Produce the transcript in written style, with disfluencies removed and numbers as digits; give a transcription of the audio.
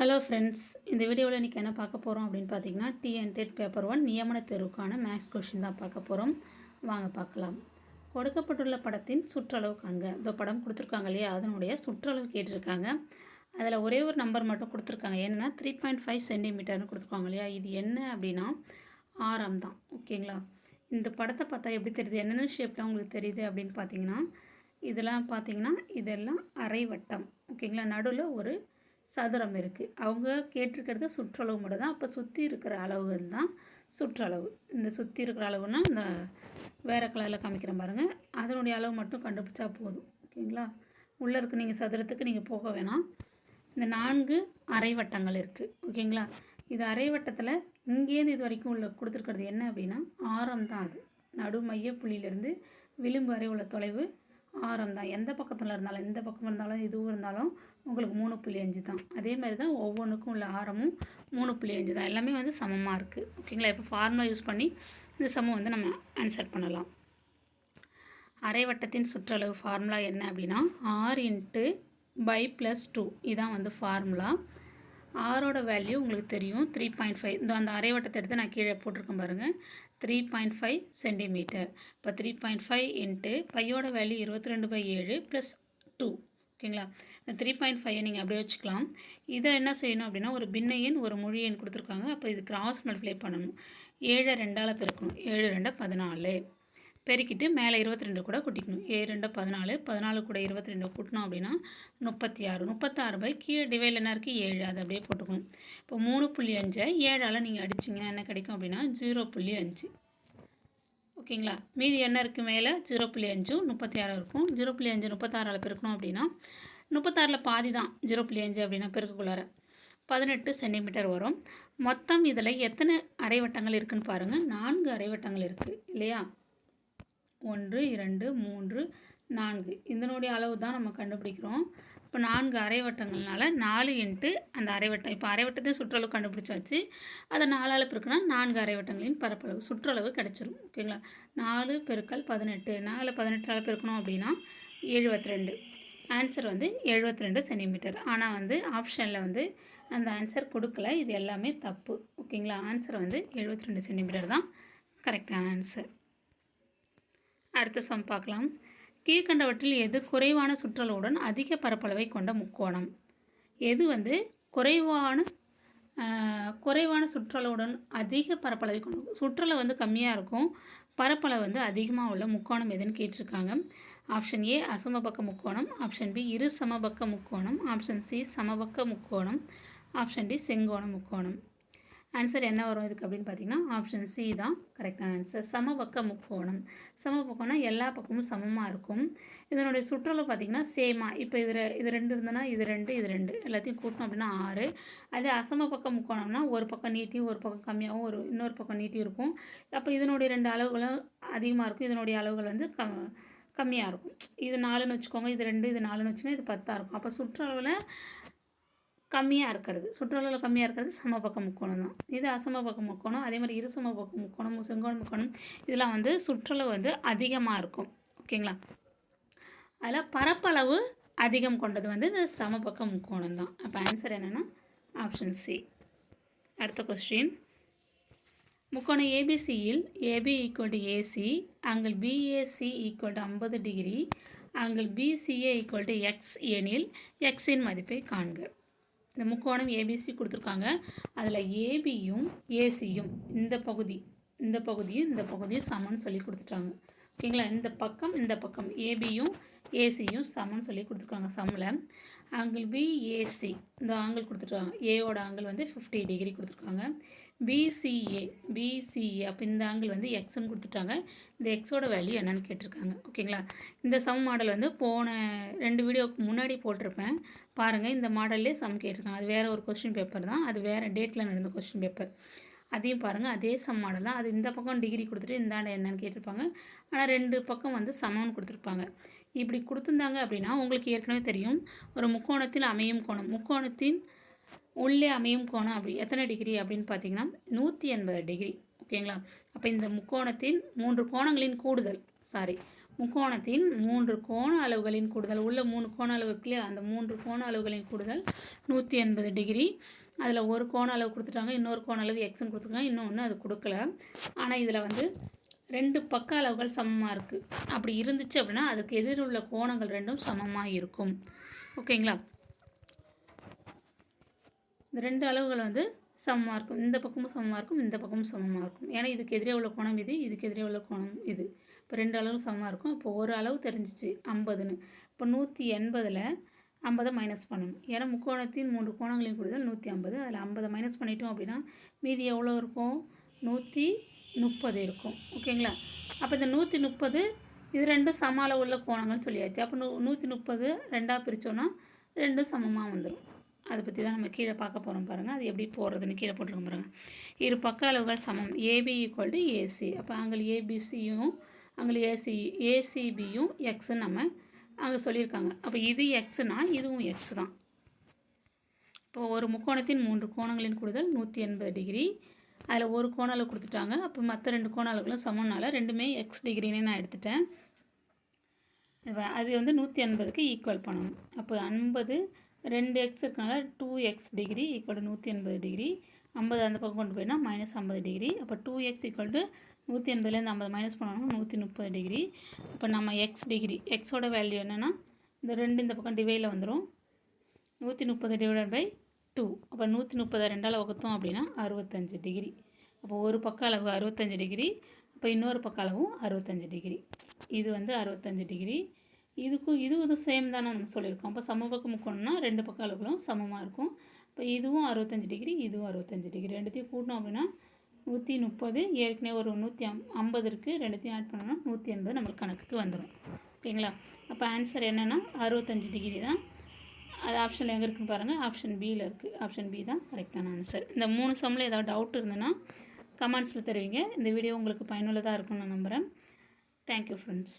Hello friends, இந்த வீடியோவில் இன்றைக்கி என்ன பார்க்க போகிறோம் அப்படின்னு பார்த்தீங்கன்னா, டிஎன்டெட் பேப்பர் 1 நியமன தேர்வுக்கான மேக்ஸ் கொஷின் தான் பார்க்க போகிறோம். வாங்க பார்க்கலாம். கொடுக்கப்பட்டுள்ள படத்தின் சுற்றளவு காண்க. இந்த படம் கொடுத்துருக்காங்க இல்லையா, அதனுடைய சுற்றளவு கேட்டிருக்காங்க. அதில் ஒரே ஒரு நம்பர் மட்டும் கொடுத்துருக்காங்க. என்னென்னா 3.5 சென்டிமீட்டர்னு கொடுத்துருக்காங்க இல்லையா. இது என்ன அப்படின்னா ஆரம் தான். ஓகேங்களா. இந்த படத்தை பார்த்தா எப்படி தெரியுது, என்னென்ன ஷேப்லாம் உங்களுக்கு தெரியுது அப்படின்னு பார்த்தீங்கன்னா, இதெல்லாம் அரை வட்டம். ஓகேங்களா. நடுவில் ஒரு சதுரம் இருக்குது. அவங்க கேட்டிருக்கிறது சுற்றளவு மட்டும் தான். அப்போ சுற்றி இருக்கிற அளவுகள் தான் சுற்றளவு. இந்த சுற்றி இருக்கிற அளவுன்னா இந்த வேறு கலரில் காமிக்கிறேன் பாருங்கள், அதனுடைய அளவு மட்டும் கண்டுபிடிச்சா போதும். ஓகேங்களா. உள்ளே இருக்க நீங்கள் சதுரத்துக்கு நீங்கள் போக வேணாம். இந்த 4 அரை வட்டங்கள் இருக்குது. ஓகேங்களா. இது அரை வட்டத்தில் இங்கேருந்து இது வரைக்கும் உள்ள கொடுத்துருக்கிறது என்ன அப்படின்னா ஆரம் தான். அது நடு மைய புள்ளியிலேருந்து விளிம்பு வரை உள்ள தொலைவு ஆரம் தான். எந்த பக்கத்தில் இருந்தாலும், எந்த பக்கம் இருந்தாலும், இதுவும் இருந்தாலும் உங்களுக்கு 3.5 தான். அதே மாதிரி தான் ஒவ்வொன்றுக்கும் உள்ள ஆரமும் 3.5 தான். எல்லாமே வந்து சமமாக இருக்குது. ஓகேங்களா. இப்போ ஃபார்முலா யூஸ் பண்ணி இந்த சமம் வந்து நம்ம ஆன்சர் பண்ணலாம். அரை வட்டத்தின் சுற்றளவு ஃபார்முலா என்ன அப்படின்னா r × பை + 2 இதான் வந்து ஃபார்முலா. ஆரோட வேல்யூ உங்களுக்கு தெரியும் 3.5. இந்த அந்த அரை வட்டத்தை எடுத்து நான் கீழே போட்டிருக்கேன் பாருங்கள், 3.5 சென்டிமீட்டர். இப்போ 3.5 × பையோட வேல்யூ 22/7 + 2. ஓகேங்களா. இந்த 3.5 நீங்கள் அப்படியே வச்சுக்கலாம். இதை என்ன செய்யணும் அப்படின்னா, ஒரு பின்ன எண் ஒரு முழு எண் கொடுத்துருக்காங்க. அப்போ இது கிராஸ் மல்டிப்ளை பண்ணணும். 7 2ஆல் பெருக்கணும். 7 2 14 பெருக்கிட்டு மேலே 22 கூட கூட்டிக்கணும். 7 2 14, 14 கூட 22 கூட்டணும் அப்படின்னா 36. 36 கீழே டிவைடில் என்ன இருக்குது 7, அதை அப்படியே போட்டுக்கணும். இப்போ 3.5 7ஆல் நீங்கள் அடிச்சிங்கன்னா என்ன கிடைக்கும் அப்படின்னா 0.5. ஓகேங்களா. மீதி என்ன இருக்குது மேலே 0.5 36 இருக்கும். 0.5 36ஆல் பெருக்கணும் அப்படின்னா 36ல் பாதி தான் 0.5 அப்படின்னா பெருக்குள்ளார 18 சென்டிமீட்டர் வரும். மொத்தம் இதில் எத்தனை அரை வட்டங்கள் இருக்குதுன்னு பாருங்கள். 4 அரை வட்டங்கள் இருக்குது இல்லையா. 1 2 3 4 இதனுடைய அளவு தான் நம்ம கண்டுபிடிக்கிறோம். இப்போ 4 அரை வட்டங்கள்னால 4 × அந்த அரை வட்டம். இப்போ அரை வட்டத்தை சுற்றளவு கண்டுபிடிச்சாச்சு. அதை 4ஆல் பெருக்கினா 4 அரை வட்டங்களின் பரப்பளவு சுற்றளவு கிடச்சிரும். ஓகேங்களா. 4 × 18, 4 18ஆல் பெருக்கணும் அப்படின்னா 72. ஆன்சர் வந்து 72 சென்டிமீட்டர். ஆனால் வந்து ஆப்ஷனில் வந்து அந்த ஆன்சர் கொடுக்கல. இது எல்லாமே தப்பு. ஓகேங்களா. ஆன்சர் வந்து 72 சென்டிமீட்டர் தான் கரெக்டான ஆன்சர். அடுத்த சம் பார்க்கலாம். கீழ்கண்டவற்றில் எது குறைவான சுற்றளவுடன் அதிக பரப்பளவை கொண்ட முக்கோணம்? எது வந்து குறைவான சுற்றளவுடன் அதிக பரப்பளவை கொண்ட, சுற்றளவு வந்து கம்மியாக இருக்கும், பரப்பளவு வந்து அதிகமாக உள்ள முக்கோணம் எதுன்னு கேட்டிருக்காங்க. ஆப்ஷன் ஏ அசமபக்க முக்கோணம், ஆப்ஷன் பி இரு சமபக்க முக்கோணம், ஆப்ஷன் சி சமபக்க முக்கோணம், ஆப்ஷன் டி செங்கோண முக்கோணம். ஆன்சர் என்ன வரும் இதுக்கு அப்படின்னு பார்த்தீங்கன்னா ஆப்ஷன் சி தான் கரெக்டான ஆன்சர். சமபக்க முக்கோணம். சமபக்கம்னா எல்லா பக்கமும் சமமாக இருக்கும். இதனுடைய சுற்றளவு பார்த்திங்கன்னா சேமாக, இப்போ இது 2 இருந்ததுன்னா இது 2 இது 2 எல்லாத்தையும் கூட்டணும் அப்படின்னா 6. அதே அசமபக்க முக்கோணம்னா ஒரு பக்கம் நீட்டியும் ஒரு பக்கம் கம்மியாகவும் இன்னொரு பக்கம் நீட்டியும் இருக்கும். அப்போ இதனுடைய 2 அளவுகளும் அதிகமாக இருக்கும், இதனுடைய அளவுகள் வந்து கம்மியாக இருக்கும். இது 4ன்னு வச்சுக்கோங்க, இது 2, இது 4ன்னு வச்சுக்கோங்க, இது 10 இருக்கும். அப்போ சுற்றளவில் கம்மியாக இருக்கிறது சமபக்க முக்கோணம் தான். இது அசமபக்க முக்கோணம். அதே மாதிரி இரு சமபக்க முக்கோணம், செங்கோண முக்கோணம் இதெல்லாம் வந்து சுற்றளவு வந்து அதிகமாக இருக்கும். ஓகேங்களா. அதில் பரப்பளவு அதிகம் கொண்டது வந்து இந்த சமபக்க முக்கோணம் தான். அப்போ ஆன்சர் என்னென்னா ஆப்ஷன் சி. அடுத்த கொஸ்டின். முக்கோணம் ஏபிசியில் AB = AC, angle BAC = 50 degree, angle BCA = X எனில் எக்ஸின் மதிப்பை காண்க. இந்த முக்கோணம் ஏபிசி கொடுத்துருக்காங்க. அதில் ஏபியும் ஏசியும் இந்த பகுதியும் சமம்னு சொல்லி கொடுத்துட்டாங்க. ஓகேங்களா. இந்த பக்கம் ஏபியும் ஏசியும் சமம்னு சொல்லி கொடுத்துருக்காங்க. சம்மில் ஆங்கிள் பிஏசி இந்த ஆங்கிள் கொடுத்துருக்காங்க. ஏவோட ஆங்கிள் வந்து 50 டிகிரி கொடுத்துருக்காங்க. பிசிஏ அப்போ இந்த ஆங்கிள் வந்து எக்ஸ்ன்னு கொடுத்துட்டாங்க. இந்த எக்ஸோட வேல்யூ என்னன்னு கேட்டிருக்காங்க. ஓகேங்களா. இந்த சம் மாடல் வந்து போன 2 வீடியோவுக்கு முன்னாடி போட்டிருப்பேன் பாருங்கள். இந்த மாடல்லே சம் கேட்டிருக்காங்க. அது வேறு ஒரு கொஸ்டின் பேப்பர் தான், அது வேறு டேட்டில் நடந்த கொஸ்டின் பேப்பர். அதையும் பாருங்கள், அதே சம் மாடல் தான். அது இந்த பக்கம் டிகிரி கொடுத்துட்டு இந்தாண்ட என்னன்னு கேட்டிருப்பாங்க. ஆனால் 2 பக்கம் வந்து சமம்னு கொடுத்துருப்பாங்க. இப்படி கொடுத்துருந்தாங்க அப்படின்னா உங்களுக்கு ஏற்கனவே தெரியும், ஒரு முக்கோணத்தில் அமையும் கோணம், முக்கோணத்தின் உள்ளே அமையும் கோணம் அப்படி எத்தனை டிகிரி அப்படின்னு பார்த்தீங்கன்னா 180 டிகிரி. ஓகேங்களா. அப்போ இந்த முக்கோணத்தின் 3 கோணங்களின் கூடுதல் முக்கோணத்தின் 3 கோண அளவுகளின் கூடுதல் உள்ள 3 கோண அளவு இருக்கு இல்லையா, அந்த 3 கோண அளவுகளின் கூடுதல் 180 டிகிரி. அதில் ஒரு கோண அளவு கொடுத்துட்டாங்க, இன்னொரு கோண அளவு எக்ஸ்ன்னு கொடுத்துருக்காங்க, இன்னொன்று அது கொடுக்கல. ஆனால் இதில் வந்து 2 பக்க அளவுகள் சமமாக இருக்குது. அப்படி இருந்துச்சு அப்படின்னா அதுக்கு எதிர் உள்ள கோணங்கள் ரெண்டும் சமமாக இருக்கும். ஓகேங்களா? இந்த 2 அளவுகள் வந்து சமமாக இருக்கும். இந்த பக்கமும் சமமாக இருக்கும், இந்த பக்கமும் சமமாக இருக்கும். ஏன்னா இதுக்கு எதிரே உள்ள கோணம் இது, இதுக்கு எதிரே உள்ள கோணம் இது. இப்போ 2 அளவும் சமமாக இருக்கும். இப்போ ஒரு அளவு தெரிஞ்சிச்சு 50ன்னு. இப்போ 180ல் 50 மைனஸ் பண்ணணும். ஏன்னா முக்கோணத்தின் 3 கோணங்களின் கூடுதல் 150. அதில் 50 மைனஸ் பண்ணிட்டோம் அப்படின்னா மீதி எவ்வளோ இருக்கும்? 130 இருக்கும். ஓகேங்களா? அப்போ இந்த 130 இது ரெண்டும் சம அளவு உள்ள கோணங்கள்னு சொல்லியாச்சு. அப்போ 130 2ஆக பிரித்தோன்னா ரெண்டும் சமமாக வந்துடும். அதை பற்றி தான் நம்ம கீழே பார்க்க போகிறோம் பாருங்கள். அது எப்படி போடுறதுன்னு கீழே போட்டுருக்க பாருங்கள். இரு பக்க அளவுகள் சமம். AB equal to AC. அப்போ அங்கே ஏபிசியும் அங்கே ஏசிபியும் எக்ஸுன்னு நம்ம அங்கே சொல்லியிருக்காங்க. அப்போ இது எக்ஸுனா இதுவும் எக்ஸ் தான். இப்போ ஒரு முக்கோணத்தின் 3 கோணங்களின் கூடுதல் 180 டிகிரி. அதில் ஒரு கோண அளவு கொடுத்துட்டாங்க. அப்போ மற்ற 2 கோண அளவுகளும் சமம்னால ரெண்டுமே எக்ஸ் டிகிரின்னு நான் எடுத்துட்டேன். அது வந்து 180க்கு ஈக்குவல் பண்ணணும். அப்போ 50 2x இருக்கனால 2x degree equal to 180 degree. 50 அந்த பக்கம் கொண்டு போயினா மைனஸ் 50 டிகிரி. அப்போ 2x ஈக்குவல் டு 180லேருந்து 50 மைனஸ் பண்ணோம்னா 130 டிகிரி. இப்போ நம்ம எக்ஸ் டிகிரி எக்ஸோட வேல்யூ என்னென்னா இந்த 2 இந்த பக்கம் டிவைடில் வந்துடும். 130 டிவைடட் பை 2. அப்போ 130 2ஆல் வகுத்தோம் அப்படின்னா 65 டிகிரி. அப்போ ஒரு பக்க அளவு 65 டிகிரி. அப்போ இன்னொரு பக்க அளவும் 65 டிகிரி. இது வந்து 65 டிகிரி. இதுவும் சேம் தானே நம்ம சொல்லியிருக்கோம். அப்போ சமபக்க முக்கோணம்னா 2 பக்க அளவுகளும் சமமாக இருக்கும். இப்போ இதுவும் 65 டிகிரி, இதுவும் 65 டிகிரி. ரெண்டுத்தையும் கூட்டணும் அப்படின்னா 130. ஏற்கனவே ஒரு 150 இருக்குது, ரெண்டுத்தையும் ஆட் பண்ணோன்னா 180 நம்மளுக்கு கணக்குக்கு வந்துடும். ஓகேங்களா? அப்போ ஆன்சர் என்னென்னா 65 டிகிரி தான். அது ஆப்ஷனில் எங்கே இருக்குன்னு பாருங்கள். ஆப்ஷன் பியில் இருக்குது. ஆப்ஷன் பி தான் கரெக்டான ஆன்சர். இந்த 3 சம்மில் ஏதாவது டவுட் இருந்ததுன்னா கமெண்ட்ஸில் தெரிவிங்க. இந்த வீடியோ உங்களுக்கு பயனுள்ளதாக இருக்கும்னு நான் நம்புகிறேன். Thank you friends.